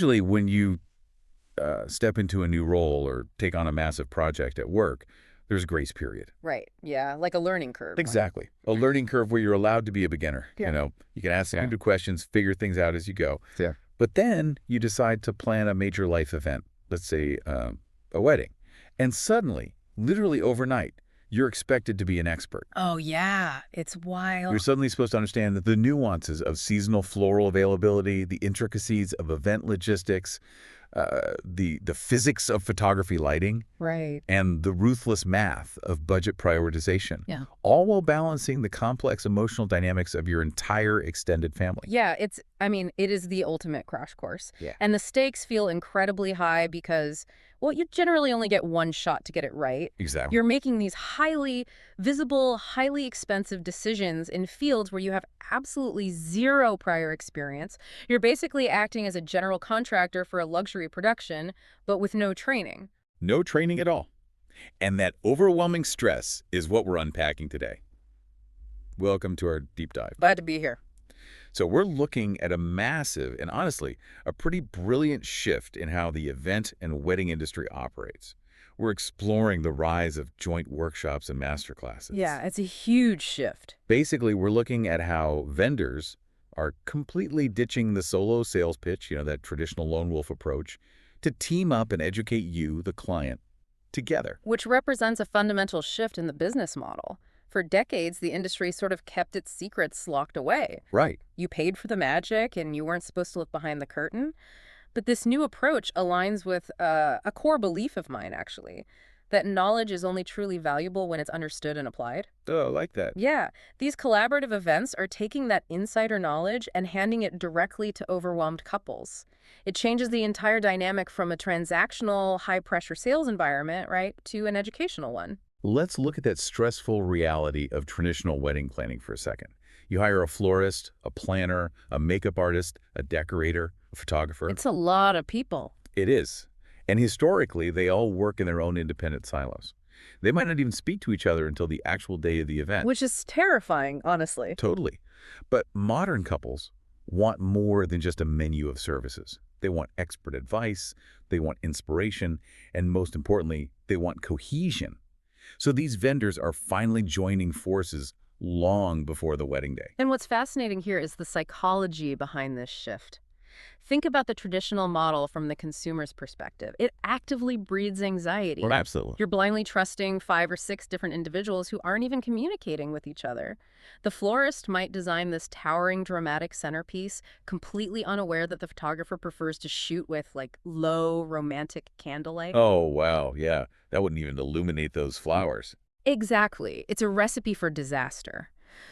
usually when you step into a new role or take on a massive project at work, there's a grace period. Right. Yeah. Like a learning curve. Exactly. A learning curve where you're allowed to be a beginner. Yeah. You can ask new questions, figure things out as you go. Yeah. But then you decide to plan a major life event, let's say a wedding. And suddenly, literally overnight, you're expected to be an expert. Oh, yeah. It's wild. You're suddenly supposed to understand the nuances of seasonal floral availability, the intricacies of event logistics, the physics of photography lighting, Right. and the ruthless math of budget prioritization, Yeah. all while balancing the complex emotional dynamics of your entire extended family. Yeah, it is the ultimate crash course. Yeah. And the stakes feel incredibly high because, well, you generally only get one shot to get it right. Exactly. You're making these highly visible, highly expensive decisions in fields where you have absolutely zero prior experience. You're basically acting as a general contractor for a luxury production, but with no training. No training at all. And that overwhelming stress is what we're unpacking today. Welcome to our deep dive. Glad to be here. So we're looking at a massive and honestly, a pretty brilliant shift in how the event and wedding industry operates. We're exploring the rise of joint workshops and masterclasses. Yeah, it's a huge shift. Basically, we're looking at how vendors are completely ditching the solo sales pitch, that traditional lone wolf approach, to team up and educate you, the client, together. Which represents a fundamental shift in the business model. For decades, the industry sort of kept its secrets locked away. Right. You paid for the magic and you weren't supposed to look behind the curtain. But this new approach aligns with a core belief of mine, actually, that knowledge is only truly valuable when it's understood and applied. Oh, I like that. Yeah, these collaborative events are taking that insider knowledge and handing it directly to overwhelmed couples. It changes the entire dynamic from a transactional, high-pressure sales environment, right, to an educational one. Let's look at that stressful reality of traditional wedding planning for a second. You hire a florist, a planner, a makeup artist, a decorator, a photographer. It's a lot of people. It is. And historically, they all work in their own independent silos. They might not even speak to each other until the actual day of the event. Which is terrifying, honestly. Totally. But modern couples want more than just a menu of services. They want expert advice, they want inspiration, and most importantly, they want cohesion. So these vendors are finally joining forces long before the wedding day. And what's fascinating here is the psychology behind this shift. Think about the traditional model from the consumer's perspective. It actively breeds anxiety. Well, absolutely. You're blindly trusting 5 or 6 different individuals who aren't even communicating with each other. The florist might design this towering, dramatic centerpiece, completely unaware that the photographer prefers to shoot with, like, low, romantic candlelight. Oh, wow, yeah. That wouldn't even illuminate those flowers. Exactly. It's a recipe for disaster.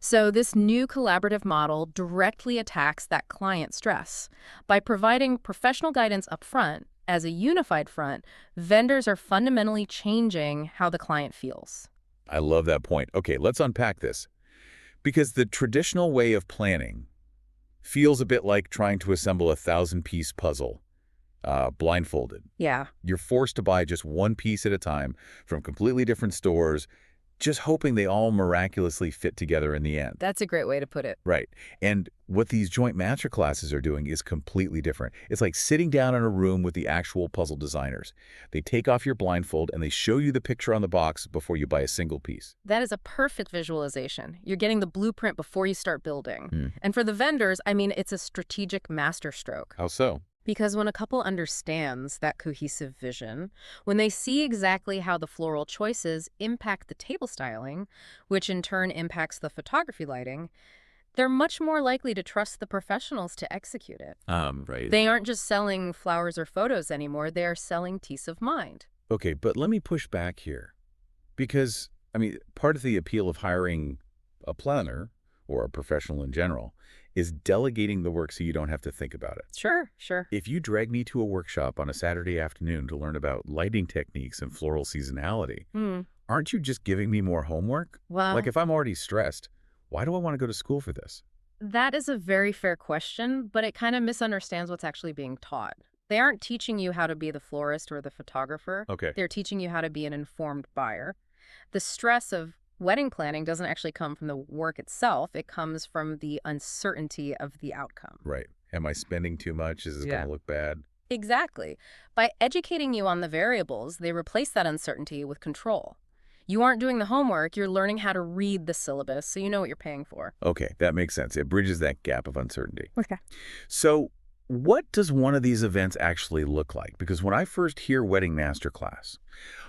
So this new collaborative model directly attacks that client stress. By providing professional guidance up front, as a unified front, vendors are fundamentally changing how the client feels. I love that point. Okay, let's unpack this. Because the traditional way of planning feels a bit like trying to assemble a 1,000-piece puzzle, blindfolded. Yeah. You're forced to buy just one piece at a time from completely different stores, just hoping they all miraculously fit together in the end. That's a great way to put it. Right. And what these joint masterclasses are doing is completely different. It's like sitting down in a room with the actual puzzle designers. They take off your blindfold and they show you the picture on the box before you buy a single piece. That is a perfect visualization. You're getting the blueprint before you start building. And for the vendors, it's a strategic masterstroke. How so? Because when a couple understands that cohesive vision, when they see exactly how the floral choices impact the table styling, which in turn impacts the photography lighting, they're much more likely to trust the professionals to execute it. Right. They aren't just selling flowers or photos anymore, they are selling peace of mind. Okay, but let me push back here. Because, part of the appeal of hiring a planner, or a professional in general, is delegating the work so you don't have to think about it. Sure. If you drag me to a workshop on a Saturday afternoon to learn about lighting techniques and floral seasonality, aren't you just giving me more homework? Well, Like if I'm already stressed, why do I want to go to school for this? that is a very fair question, but it kind of misunderstands what's actually being taught. They aren't teaching you how to be the florist or the photographer. Okay. They're teaching you how to be an informed buyer. The stress of wedding planning doesn't actually come from the work itself. It comes from the uncertainty of the outcome. Right. Am I spending too much? Is this going to look bad? Exactly. By educating you on the variables, they replace that uncertainty with control. You aren't doing the homework, you're learning how to read the syllabus so you know what you're paying for. Okay, that makes sense. It bridges that gap of uncertainty. Okay. So what does one of these events actually look like? Because when I first hear Wedding Masterclass,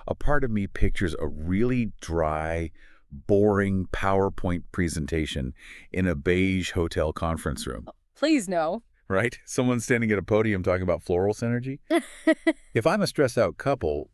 a part of me pictures a really dry, boring PowerPoint presentation in a beige hotel conference room, Please no. right? Someone standing at a podium talking about floral synergy. If I'm a stressed out couple,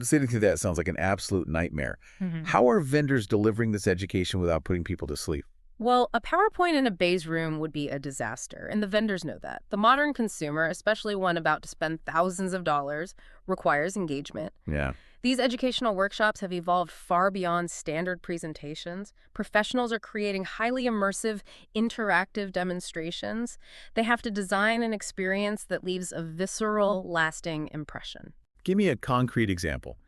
sitting through that sounds like an absolute nightmare. Mhm. How are vendors delivering this education without putting people to sleep? Well, a PowerPoint in a beige room would be a disaster, and the vendors know that. The modern consumer, especially one about to spend thousands of dollars, requires engagement. Yeah. These educational workshops have evolved far beyond standard presentations. Professionals are creating highly immersive, interactive demonstrations. They have to design an experience that leaves a visceral, lasting impression. Give me a concrete example.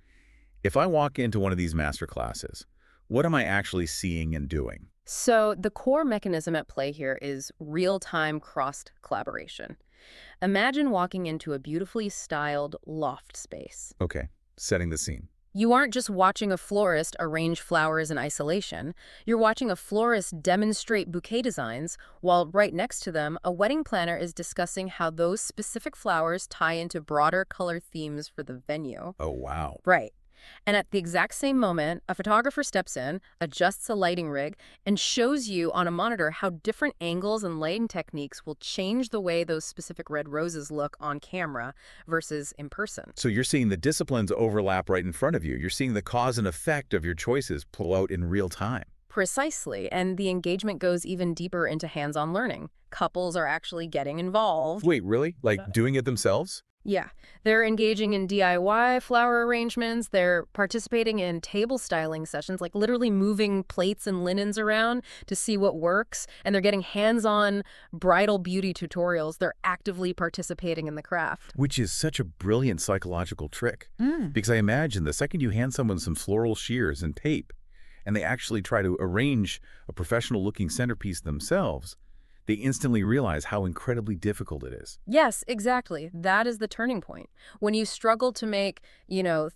If I walk into one of these master classes, what am I actually seeing and doing? So the core mechanism at play here is real-time crossed collaboration. Imagine walking into a beautifully styled loft space. Okay, setting the scene. You aren't just watching a florist arrange flowers in isolation. You're watching a florist demonstrate bouquet designs, while right next to them, a wedding planner is discussing how those specific flowers tie into broader color themes for the venue. Oh, wow. Right. And at the exact same moment, a photographer steps in, adjusts a lighting rig, and shows you on a monitor how different angles and lighting techniques will change the way those specific red roses look on camera versus in person. So you're seeing the disciplines overlap right in front of you. You're seeing the cause and effect of your choices pull out in real time. Precisely, and the engagement goes even deeper into hands-on learning. Couples are actually getting involved. Wait, really? Like doing it themselves? Yeah, they're engaging in DIY flower arrangements, they're participating in table styling sessions, like literally moving plates and linens around to see what works, and they're getting hands-on bridal beauty tutorials. They're actively participating in the craft. Which is such a brilliant psychological trick. Mm. Because I imagine the second you hand someone some floral shears and tape, and they actually try to arrange a professional-looking centerpiece themselves, they instantly realize how incredibly difficult it is. Yes, exactly. That is the turning point. When you struggle to make,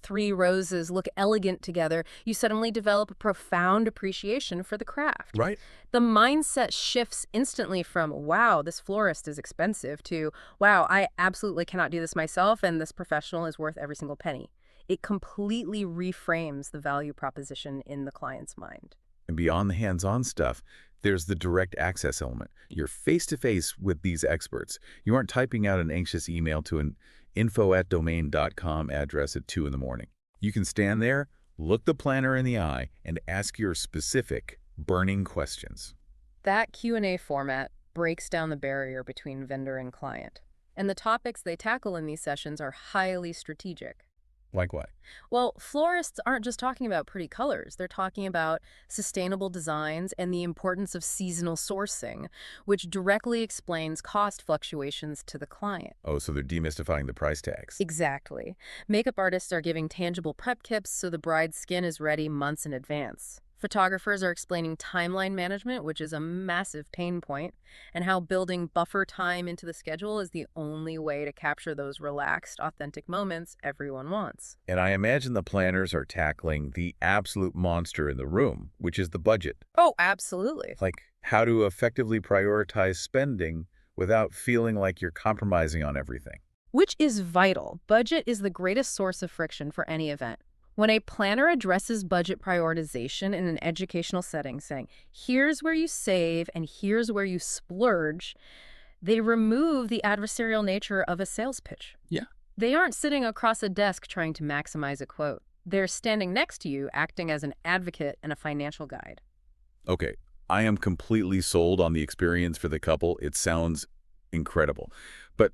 three roses look elegant together, you suddenly develop a profound appreciation for the craft. Right? The mindset shifts instantly from, wow, this florist is expensive, to, wow, I absolutely cannot do this myself, and this professional is worth every single penny. It completely reframes the value proposition in the client's mind. And beyond the hands-on stuff, there's the direct access element. You're face-to-face with these experts. You aren't typing out an anxious email to an info@domain.com address at 2 in the morning. You can stand there, look the planner in the eye, and ask your specific, burning questions. That Q&A format breaks down the barrier between vendor and client. And the topics they tackle in these sessions are highly strategic. Like what? Well, florists aren't just talking about pretty colors. They're talking about sustainable designs and the importance of seasonal sourcing, which directly explains cost fluctuations to the client. Oh, so they're demystifying the price tags. Exactly. Makeup artists are giving tangible prep kits so the bride's skin is ready months in advance. Photographers are explaining timeline management, which is a massive pain point, and how building buffer time into the schedule is the only way to capture those relaxed, authentic moments everyone wants. And I imagine the planners are tackling the absolute monster in the room, which is the budget. Oh, absolutely. Like how to effectively prioritize spending without feeling like you're compromising on everything. Which is vital. Budget is the greatest source of friction for any event. When a planner addresses budget prioritization in an educational setting, saying, here's where you save and here's where you splurge, they remove the adversarial nature of a sales pitch. Yeah. They aren't sitting across a desk trying to maximize a quote. They're standing next to you, acting as an advocate and a financial guide. Okay, I am completely sold on the experience for the couple. It sounds incredible. But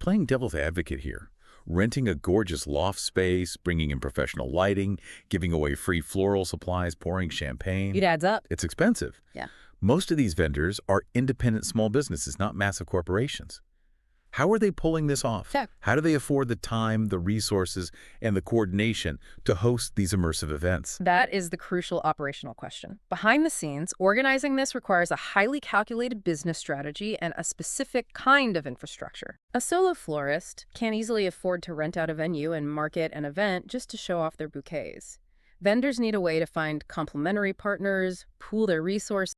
playing devil's advocate here, renting a gorgeous loft space, bringing in professional lighting, giving away free floral supplies, pouring champagne. It adds up. It's expensive. Yeah. Most of these vendors are independent small businesses, not massive corporations. How are they pulling this off? Yeah. How do they afford the time, the resources, and the coordination to host these immersive events? That is the crucial operational question. Behind the scenes, organizing this requires a highly calculated business strategy and a specific kind of infrastructure. A solo florist can't easily afford to rent out a venue and market an event just to show off their bouquets. Vendors need a way to find complementary partners, pool their resources,